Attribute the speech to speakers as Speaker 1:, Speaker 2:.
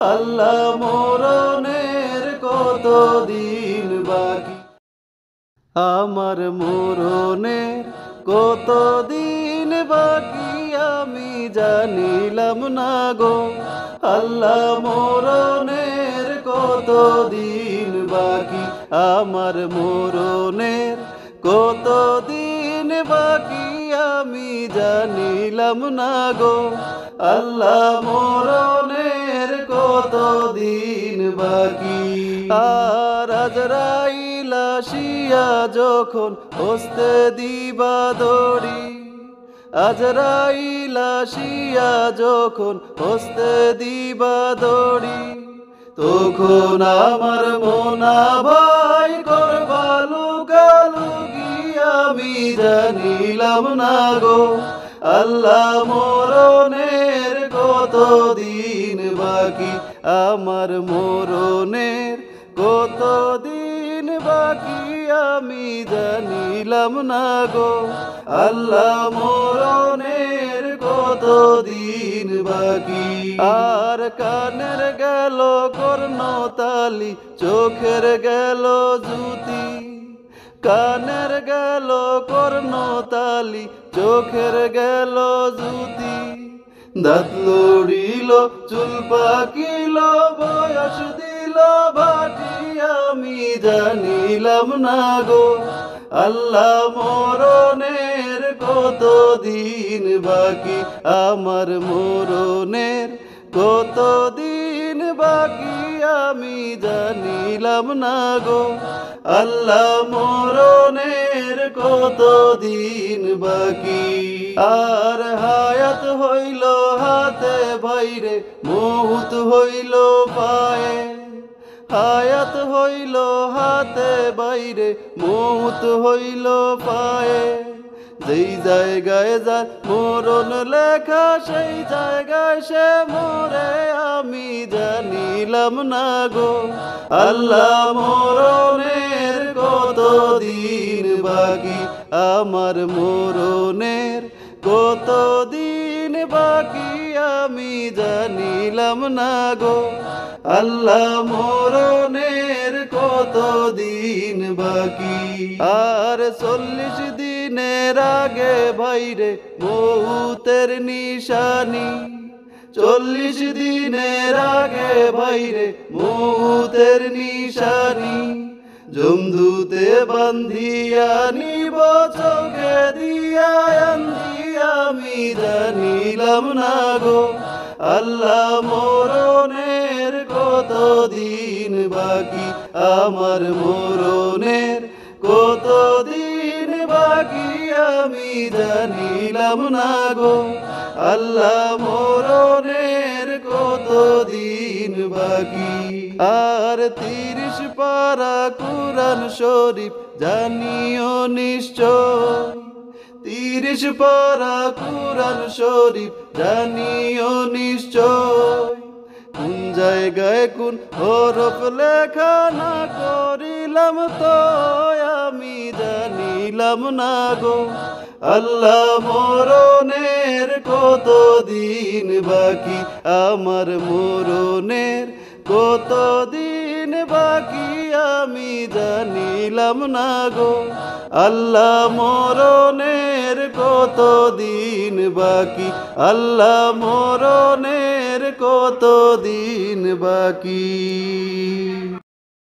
Speaker 1: আল্লাহ মরণের কত দিন বাকি, আমার মরণের কত দিন বাকি আমি জানিলাম না গো। আল্লাহ মরণের কত দিন বাকি, আমার মরণের কত দিন বাকি আমি জানিলাম না গো। আল্লাহ মরণের কত দিন বাকি। আর আজরাইল আসিয়া যখন হস্তে দিবা দড়ি, আজরাইল আসিয়া যখন হস্তে দিবা দড়ি, তখন আমার মোনা ভাই করবা লুকালুকি আমি জানিলাম না গো। আল্লাহ মরণের কত দিন বাকি, আমার মরণের কত দিন বাকি আমি জানিলাম না গো। আল্লাহ মরণের কত দিন বাকি। আর কানের গেল কর্ণতালি, চোখের গেল জুতি, কানের গেল কর্ণতালি, চোখের গেল জুতি, দাঁত লড়িল চুল পাকিল বয়স দিল ভাটি আমি জানিলাম না গো। আল্লাহ মরণের কত দিন বাকি, আমার মরণের কত দিন বাকি আমি জানিলাম না গো। আল্লাহ মরণের কত দিন বাকি। আর হায়াত হইল হাতে বাইরে, মউত হইল পায়ে, হায়াত হইল হাতে বাইরে, মউত হইল পায়ে, যেই জায়গায় যার মরণ লেখা সেই জায়গায় সে মরে আমি জানিলাম না গো। আল্লাহ মরণের কত দিন বাকি, আমার মরণের কত দিন বাকি আমি জানিলাম না গো। আল্লাহ মরণের কত দিন বাকি। আর 40 দিনের আগে ভাইরে মউতের নিশানি, 40 দিনের আগে ভাইরে মউতের নিশানি, জমদূতে বান্ধিয়া নিব চোখে দিয়া আন্ধি আমি জানিলাম না গো। আল্লাহ মরণের কত দিন বাকি, আমার মরণের কত দিন বাকি আমি জানিলাম না গো। আল্লাহ মরণের কত দিন বাকি। আর 30 পারা কুরআন শরীফ জানিও নিশ্চয়, 30 পারা কুরআন শরীফ জানিও নিশ্চয়, কোন জায়গায় কোন হরফ লেখা না করিলাম তো আমি জানিলাম না গো। আল্লাহ মরণের কত দিন বাকি, আমার মরণের কত দিন বাকি আমি জানিলাম না গো। আল্লাহ মরণের কত দিন বাকি, আল্লাহ মরণের কত দিন বাকি।